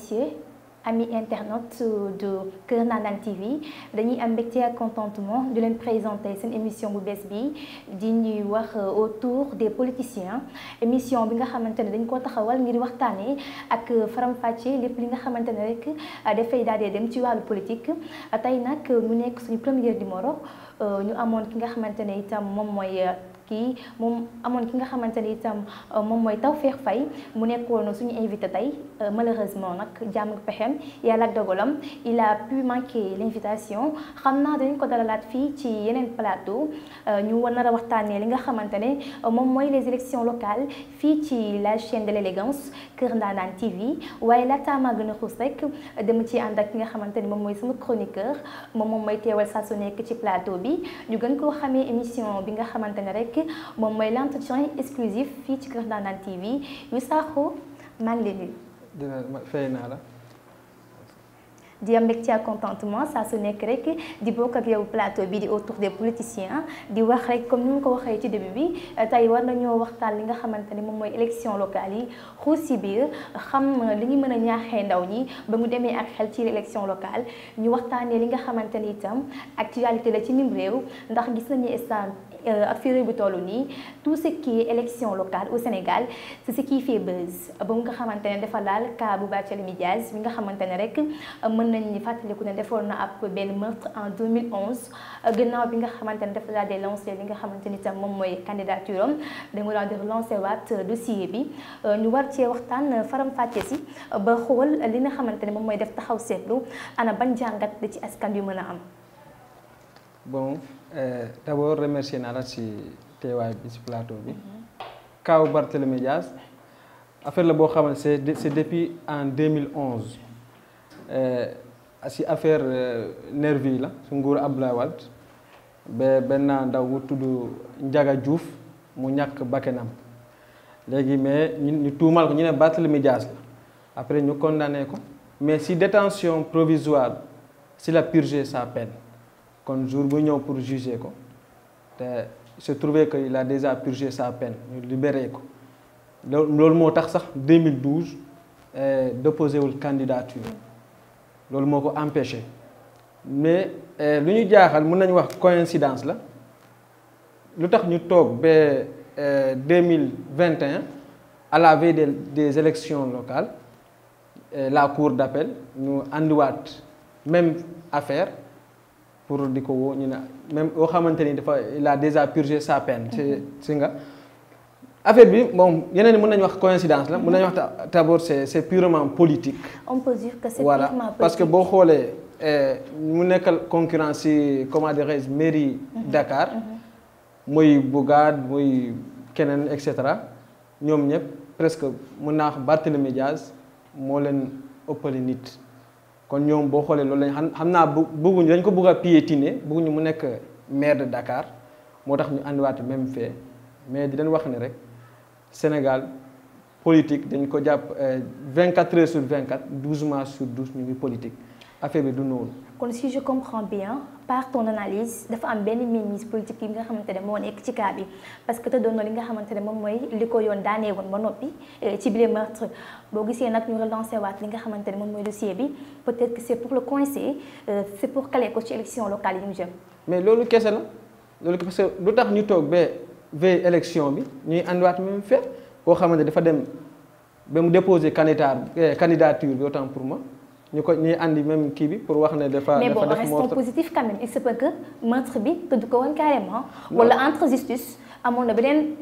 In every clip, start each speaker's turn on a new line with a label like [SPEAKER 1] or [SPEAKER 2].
[SPEAKER 1] messieurs, amis internautes de Kër Ndanane TV dañuy am mbégte ak contentement di leen présenter seen émission bu bees bi di ñuy wax autour des politiciens émission bi nga xamante ne dañ koo taxawal ngir waxtaanee ak faram-fàccee lépp li nga xamante ne rek dafay daal di dem ci wàllu politique tey nag mu nekk suñu premier numéro ñu amoon ki nga xamante ne itam moom mooy. moom amoon ki nga xamante ni itam moom mooy Tawfekh Faye mu nekkoon suñu invité tey malheureusement nag jàmm ak pexem yàlla ak dogalam il a pu manquer l'invitation xam naa dañ ko dalalaat fii ci yeneen plateau ñu war nar a waxtaanee li nga xamante ne moom mooy les élections locales fii ci la chaîne de l'élégance Kër Ndanane TV waaye laataa maa gën a xuus rek dama ci ànd ak ki nga xamante ni moom mooy sama chroniqueur moom mooy teewal saa su nekk ci plateau bi ñu gën koo xamee émission bi nga xamante ne rek moom mooy l'entretien exclusif fii ci Kër Ndanane TV yu Sakho maa ngi leen di.
[SPEAKER 2] dina fay naa la.
[SPEAKER 1] di am mbégte ak contentement saa su nekk rek di bokk ak yow plateau bi di autour des politiciens di wax rek comme ni ma ko waxee ci début bi tey war nañoo waxtaan li nga xamante ni moom mooy élection locale yi xuus si biir xam li ñu mën a ñaaxee ndaw ñi ba mu demee ak xel ci élection locale ñu waxtaanee li nga xamante ni itam actualité la ci nim réew ndax gis nañu instant ak fi réew bi toll nii tout ce qui est élection locale au Sénégal c'est ce qui fait buzz ba mu nga xamante ne dafa laal cas bu Barthélémy Dias mi nga xamante ne rek mën nañu fàttaliku ne defoon na ab benn meurtre en 2011 gannaaw bi nga xamante ne dafa daal di lancé li nga xamante ni tam moom mooy candidature am dañu daal di relancé waat dossier bi ñu war cee waxtaan faram-fàcce si ba xool li nga xamante ne moom mooy def taxaw seetlu ana ban jàngat da ci askan yu mën a am.
[SPEAKER 2] Bon d'abord remercier naa la ci teewaay bi ci plateau bi. Kaaw Barthélémy Dias affaire la boo xamante c'est depuis en 2011 ci affaire nervi la su nguuru Abdoulaye Wade ba benn ndaw bu tudd Ndiaga Diouf mu ñàkk bakkanam léegi mais ñu tuumal ko ñu ne Barthélémy Dias la après ñu condamné ko mais ci détention provisoire ci la purgé sa peine. kon jour bu ñëw pour juger ko te il se trouvait que il a déjà purgé sa peine ñu libéré ko loolu moo tax sax 2012 déposé wul candidature loolu moo ko empêché mais lu ñu jaaxal mën nañu wax coïncidence la lu tax ñu toog ba 2021 à la veille des élections locales la cour d'appel ñu andiwaat même affaire pour di ko woo ñu ne même boo xamante ni dafa il a déjà purgé sa peine. ci nga affaire bi moom yeneen mën nañu wax coïncidence la mën nañu wax d'abord c'est purement politique.
[SPEAKER 1] on peut dire que c'est
[SPEAKER 2] voilà
[SPEAKER 1] purement politique.
[SPEAKER 2] parce que boo xoolee mu nekkal concurrence ci comment dirais-je mairie Dakar. muy Bougane muy keneen et cetera ñoom ñëpp presque mën naa wax Barthélémy Dias moo leen ëppale nit. kon ñoom boo xoolee loolu lañ xam naa bëgguñu dañ ko bëgg a piétiner bëgguñu mu nekk maire de Dakar moo tax ñu andiwaat même fait mais di leen wax ne rek Sénégal politique dañ ko jàpp 24 heures sur 24 12 mois sur 12 ñu ngi politique affaire bi du noonu.
[SPEAKER 1] kon si je comprends bien par ton analyse dafa am benn mainmise politique yi nga xamante ne moo nekk ci cas bi parce que te doon na li nga xamante ne moom mooy li ko yoon daanee woon ba noppi ci bile meurtre boo gisee nag ñu relancé waat li nga xamante ne moom mooy dossier bi peut-être que c'est pour le coincer c'est pour caler ko ci élection locale yi ñu jëm.
[SPEAKER 2] mais loolu kese la loolu parce que lu tax ñu toog ba veille élection bi ñuy andiwaat même fait koo xamante dafa dem ba mu déposer candidature bi autant pour moi. ñu ko ñuy andi même kii bi pour wax ne dafa
[SPEAKER 1] mais bon
[SPEAKER 2] def
[SPEAKER 1] restons positif quand même il se peut que meurtre bi tudd ko woon carrément. wala entre justice amoon na beneen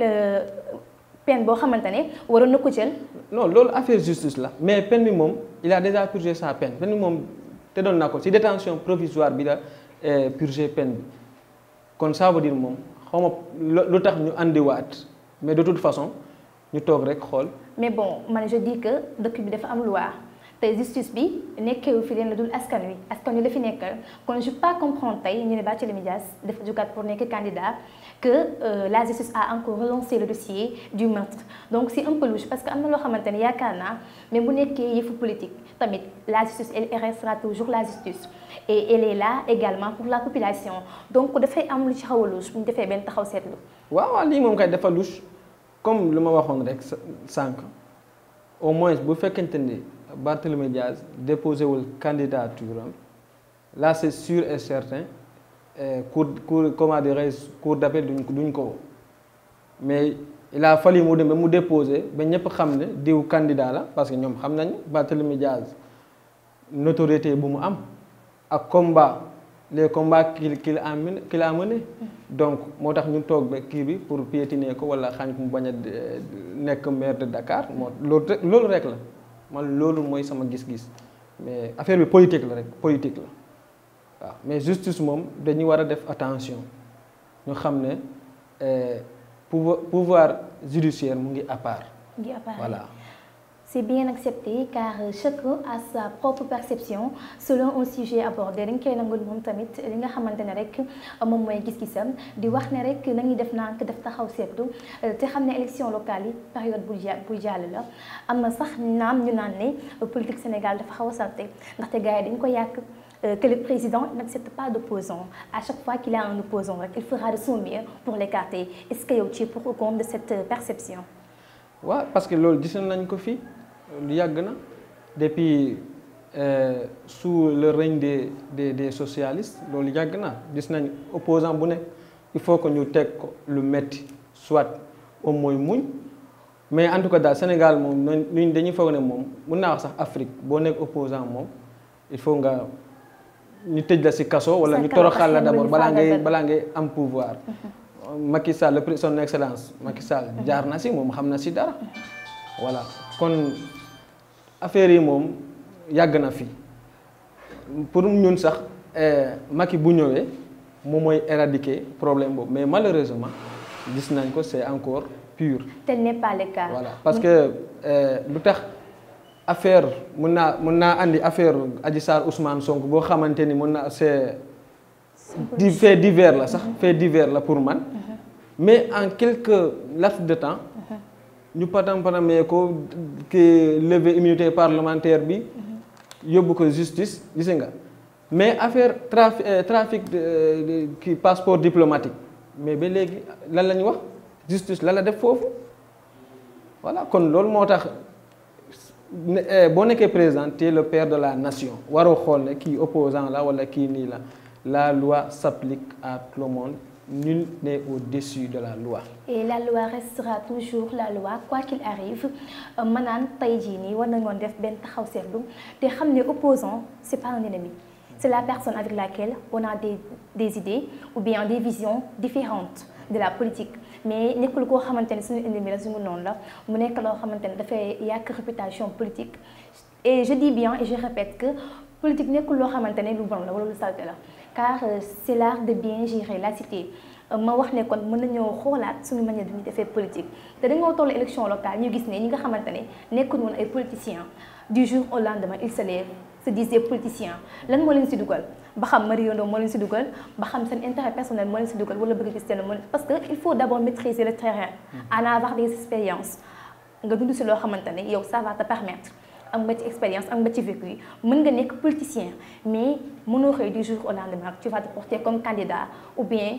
[SPEAKER 1] peine boo xamante ne waroon na ko jël.
[SPEAKER 2] non loolu affaire justice la mais peine bi moom il a déjà purgé sa peine peine bi moom te doon na ko ci détention provisoire bi la purgé peine bi kon ça veut dire moom xaw ma lu tax ñu andiwaat mais de toute façon ñu toog rek xool.
[SPEAKER 1] mais bon man je dis que dëkk bi dafa am loi. te justice bi nekkewu fi leen la dul askan wi la fi nekkal kon je peux pas comprendre tey ñu ne Barthélémy Dias dafa jógaat pour nekk candidat que la justice a encore relancé le dossier du meurtre donc c'est un peu louche parce que am na loo xamante ne yaakaar naa mais bu nekkee yëfu politique tamit la justice elle restera toujours la justice et elle est là également pour la population donc dafay am lu ci xaw a louche bu ñu defee benn taxaw seetlu.
[SPEAKER 2] waaw lii moom kay dafa louche comme lu ma waxoon rek sànq au moins bu fekkente ni Barthélémy Diaz déposé wul candidature am là c'est sûr et certain comment dirais-je cour d'appel duñ ko mais il a fallu mu dem ba mu déposé ba ñëpp xam ne diw candidat la parce que ñoom xam nañ Barthélémy Diaz notoriété bu mu am ak les combats qu'il a mené donc moo tax ñu toog ba kii bi pour piétiner ko wala xañ mu bañ a nekk maire de Dakar loolu rek la man loolu mooy sama gis-gis mais affaire bi politique la rek politique la waaw mais justice moom dañuy war a def attention ñu xam ne pouvoir judiciaire mu ngi à part. Voilà.
[SPEAKER 1] C'est bien accepté car chacun a sa propre perception selon un sujet abordé dañ koy nangul moom tamit li nga xamante ne rek moom mooy gis-gisam di wax ne rek nañuy def nànk def taxaw seetlu te xam ne élection locale yi période bu jàll la am na sax naam ñu naan ne politique Sénégal dafa xaw a salte ndaxte gars yi dañ ko yàq que le président n'accepte pas d'opposant. À chaque fois qu'il a un opposant, il fera de son mieux pour l'écarter. Est-ce que tu es pour ou contre de cette perception?
[SPEAKER 2] Oui, parce que loolu gis nañ ko fi lu yàgg na depuis sous le règne des socialistes loolu yàgg na gis nañ opposant bu nekk il faut que ñu teg ko lu metti soit au moins muñ mais en tout cas daal Sénégal moom ñun dañuy foog ne moom mun naa wax sax Afrique boo nekk opposant moom il faut nga ñu tëj la ci kaso wala ñu toroxal la d'abord balaa ngay am pouvoir. Macky Sall son excellence Macky Sall jaar na ci moom xam na ci dara voilà kon affaire yi moom yàgg na fi pour ñun sax Macky bu ñëwee moom mooy éradiquer problème boobu mais malheureusement gis nañ ko c'est encore pur.
[SPEAKER 1] Tel n'est pas le cas.
[SPEAKER 2] Voilà parce que lu tax affaire mun naa andi affaire Adji Sarr Ousmane Sonko boo xamante ni mun na c'est fait divers la sax fait divers la pour man mais en quelques laps de temps ñu patamee ko ki lever immunité parlementaire bi yóbbu ko justice gis nga mais affaire trafic ki passeport diplomatique mais ba léegi lan la ñu wax justice lan la def foofu voilà kon loolu moo tax boo nekkee président tu es le père de la nation waroo xool ne kii opposant la wala kii nii la loi s'applique à tout le monde nul n'est au-dessus de la loi.
[SPEAKER 1] Et la loi restera toujours la loi quoi qu'il arrive maanaam tey jii nii war nañoo def benn taxaw seetlu te xam ne opposant c'est pas un ennemi c'est la personne avec laquelle on a des idées ou bien des visions différentes de la politique mais nekkul koo xamante ne suñu ennemi la suñu noonu la mu nekk loo xamante ne dafay yàq réputation politique et je dis bien et je répète que politique nekkul loo xamante ne lu bon la wala lu salte la car c'est l'art de bien gérer la cité ma wax ne kon mën nañoo xoolaat suñu manière de ñu defee politique te dañoo toll élection locale ñu gis ne ñi nga xamante ne nekkuñu woon ay politiciens du jour au lendemain ils se lèvent se disent des politiciens lan moo leen ci dugal ba xam Mario Ndo moo leen ci dugal ba xam seen intérêt personnel moo leen ci dugal wala bëgg gis seen parce que il faut d'abord maîtriser le terrain en avoir des expériences nga dund ci loo xamante ne yow ça va te permettre am nga ci expérience am nga ci vécu mën nga nekk politicien mais mënoo xëy du jour au lendemain tu vas te porter comme candidat ou bien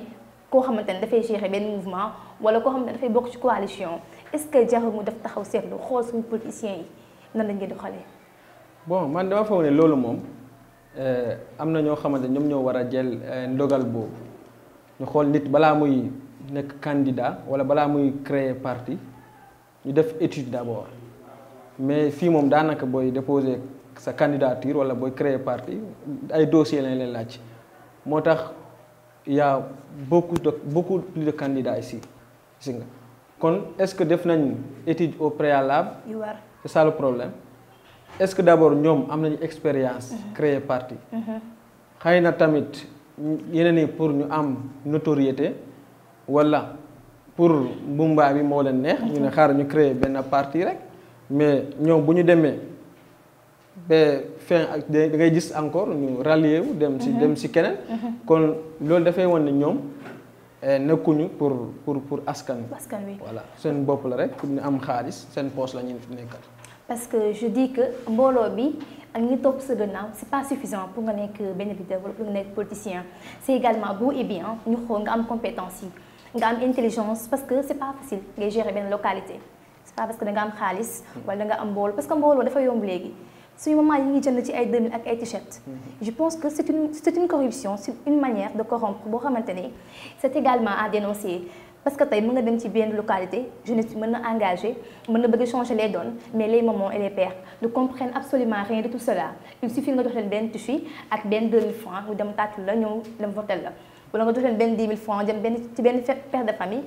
[SPEAKER 1] koo xamante ne dafay gérer benn mouvement wala koo xamante ne dafay bokk ci coalition est-ce que jarul mu def taxaw seetlu xool suñu politiciens yi nan lañ leen di xoolee.
[SPEAKER 2] Bon man dama foog ne loolu moom am na ñoo xamante ñoom ñoo war a jël ndogal boobu ñu xool nit balaa muy nekk candidat wala balaa muy créer parti ñu def étude d'abord. Mais fii moom daanaka booy déposer sa candidature wala booy créer parti ay dossiers lañ leen laaj moo tax y a beaucoup plus de candidats ici gis nga kon est-ce que def nañ étude au préalable. C'est ça le problème. Est-ce que d'abord ñoom am nañu expérience. Créer parti. xëy na tamit yeneen yi pour ñu am notoriété wala pour mbumbaay bi moo leen neex. ñu ne xaaral ñu créer benn parti rek. mais ñoom bu ñu demee ba fin ak da ngay gis encore ñu rallier wu dem ci keneen. kon loolu dafay wane ne ñoom nekkuñu pour askan wi. Voilà seen bopp la rek pour ñu am xaalis seen poche la ñu fi nekkal.
[SPEAKER 1] parce que je dis que mbooloo bi ak ñi topp sa gannaaw c'est pas suffisant pour nga nekk benn leader wala pour nga nekk politicien c'est également beau et bien ñu xool nga am compétence yi nga am intelligence parce que c'est pas facile ngay gérer benn localité. C'est pas parce que da nga am xaalis wala da nga am mbooloo parce que mbooloo dafa yomb léegi suñu maman yi ngi jënd ci ay 2000 ak ay t-shirt. Je pense que c'est une corruption, c'est une manière de corrompre boo xamante ni c'est également à dénoncer. Parce que tey mën nga dem ci benn localité jeunesse bi mën na engagé mën na bëgg changer les donnes mais les mamans et les pères ne comprennent absolument rien de tout cela. Il suffit nga jox leen benn tissu ak benn 2000 francs mu dem tàccu la ñëw dem votel la. wala nga jox leen benn 10 000 francs jëm ci benn père de famille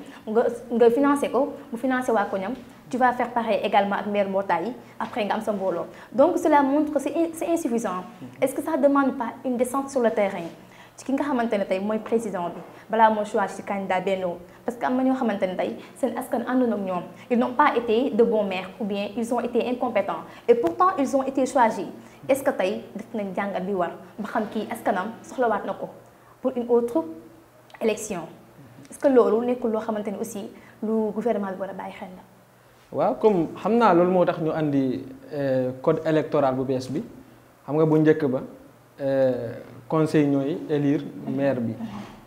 [SPEAKER 1] nga financé ko mu financé waa ko ñam. Tu vas faire pareil également avec mère mbootaay après nga am sa mbooloo. Donc cela montre que c'est insuffisant. Est-ce que ça demande pas une descente sur le terrain ci ki nga xamante ne tey mooy président bi balaa moo choisir ci candidat Benno parce que am na ñoo xamante ne tey seen askan àndoon ak ñoom ils n'ont pas été de bons maires ou bien ils ont été incompétents et pourtant ils ont été choisis. Est-ce que tey def nañ jàngat bi war ba xam kii askanam soxlawaat na ko pour une autre élection est-ce que loolu nekkul loo xamante ne aussi lu gouvernement bi war a bàyyi xel la.
[SPEAKER 2] waaw comme xam naa loolu moo tax ñu andi code électoral bu bees bi xam nga bu njëkk ba conseil ñooy élire maire bi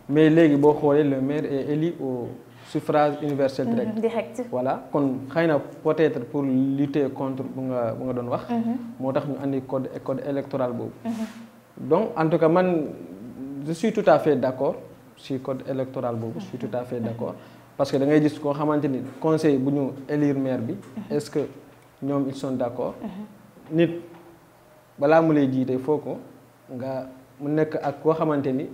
[SPEAKER 2] mais léegi boo xoolee le maire est élu au suffrage universel direct. Voilà kon xëy na peut-être pour lutter contre bu nga doon wax. moo tax ñu andi code électoral boobu. Donc en tout cas man je suis tout à fait d'accord si code électoral boobu je suis tout à fait d'accord. Parce que da ngay gis koo xamante ni conseil bu ñu élire maire bi est-ce que ñoom ils sont d'accord nit balaa mu lay jiite foo ko nga mu nekk ak koo xamante ni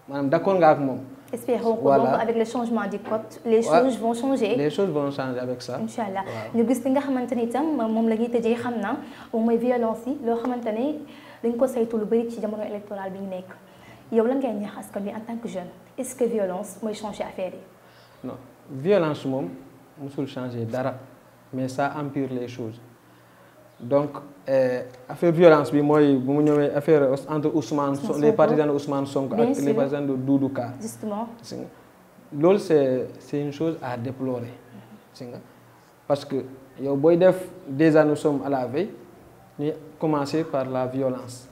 [SPEAKER 2] maanaam d'accord nga ak moom.
[SPEAKER 1] Espérons que donc avec le changement du code les choses vont changer.
[SPEAKER 2] Les choses vont changer avec ça.
[SPEAKER 1] Inch'Allah ñu gis li nga xamante ni itam moom la ñuy tëjee xam naa moom mooy violence yi loo xamante ni dañ ko saytu lu bari ci jamono électorale bi ñu nekk yow lan ngay ñaax askan wi en tant que jeune est-ce que violence mooy changer affaire yi.
[SPEAKER 2] Non, violence moom musul changer dara mais ça empire les choses donc affaire violence bi mooy bu mu ñëwee affaire entre les partisans de Ousmane Sonko ak les partisans de Doudou Ka.
[SPEAKER 1] Justement.
[SPEAKER 2] Loolu c'est une chose à déplorer. Parce que yow booy def déjà nous sommes à la veille ñu commencer par la violence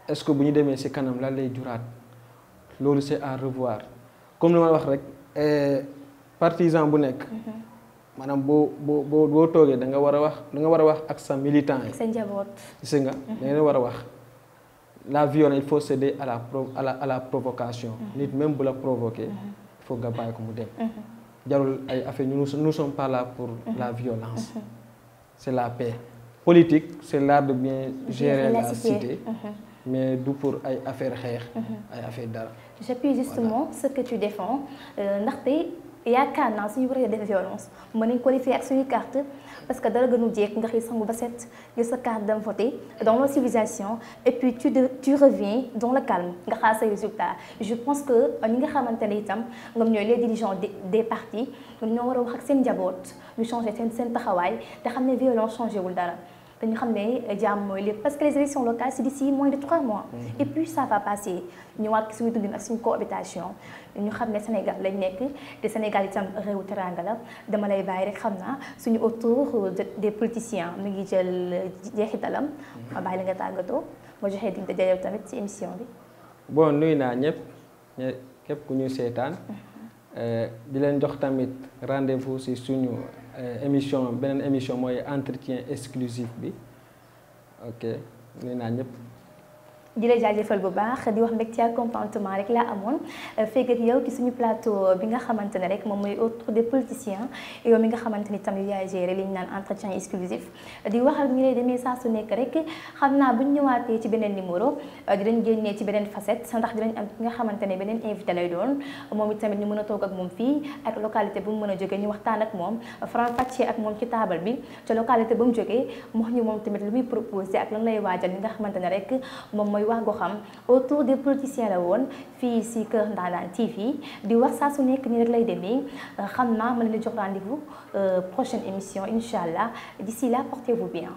[SPEAKER 2] est-ce que bu ñu demee ci kanam la lay juraat loolu c'est à revoir comme li ma wax rek. Partisan bu nekk maanaam boo toogee da nga war a wax ak sa militant yi.
[SPEAKER 1] sa njaboot.
[SPEAKER 2] gis nga da ngeen war a wax la violence il faut céder à la provocation. Nit même bu la provoquer il faut nga bàyyi ko mu dem. jarul ay affaire nous sommes pas là pour la violence. C'est la paix. Politique c'est l'art de bien gérer la cité. Mais du pour ay affaire xeex ay affaire dara.
[SPEAKER 1] J'appuie justement ce que tu défends ndaxte yaakaar naa suñu waree def violence mën nañ qualifier ak suñu carte parce que dara gënu jeeg nga xëy sangu ba set jël sa carte dem voter dans la civilisation et puis tu reviens dans le calme nga xaar say résultats. Je pense que ñi nga xamante ne itam ñoom ñooy les dirigeants des partis ñoo war a wax ak seen njaboot ñu changer seen taxawaay te xam ne violence changé wul dara. dañu xam ne jàmm mooy lépp parce que les élections locales c'est d'ici moins de 3 mois. Et puis ça va passer ñëwaat suñu dundin ak suñu cohabitation ñu xam ne Sénégal lañ nekk te Sénégal itam réewu teranga la dama lay bàyyi rek xam naa suñu autour des politiciens mi ngi jël jeexitalam. ma bàyyi la nga tàggatoo ma joxee dig daje yow tamit ci émission bi.
[SPEAKER 2] Bon nuyu naa ñëpp képp ku ñuy seetaan di leen jox tamit rendez-vous ci suñu. Émission beneen émission mooy entretien exclusif bi ok nuyu naa ñëpp.
[SPEAKER 1] di la jaajëfal bu baax di wax mbégte ak contentement rek laa amoon fekk ak yow ci suñu plateau bi nga xamante ne rek moom mooy autour des politiciens yow mi nga xamante ni tamit yaay gérer li ñu naan entretien exclusif di wax ak ñi lay demee saa su nekk rek xam naa bu ñu ñëwaatee ci beneen numéro dinañ génnee ci beneen facette ndax dinañ am ki nga xamante ne beneen invité lay doon moom itamit ñu mën a toog ak moom fii ak localité bu mu mën a jógee ñu waxtaan ak moom faram-fàccee ak moom ci taabal bi ca localité ba mu jógee mu wax ñu moom tamit lu muy proposé ak lan lay waajal li nga xamante ne rek moom mooy wax goxam autour des politiciens la woon fii si Kër Ndanane TV di wax saa su nekk nii rek lay demee xam naa ma leen di jox rendez-vous prochaine émission incha allah d'ici là portez-vous bien.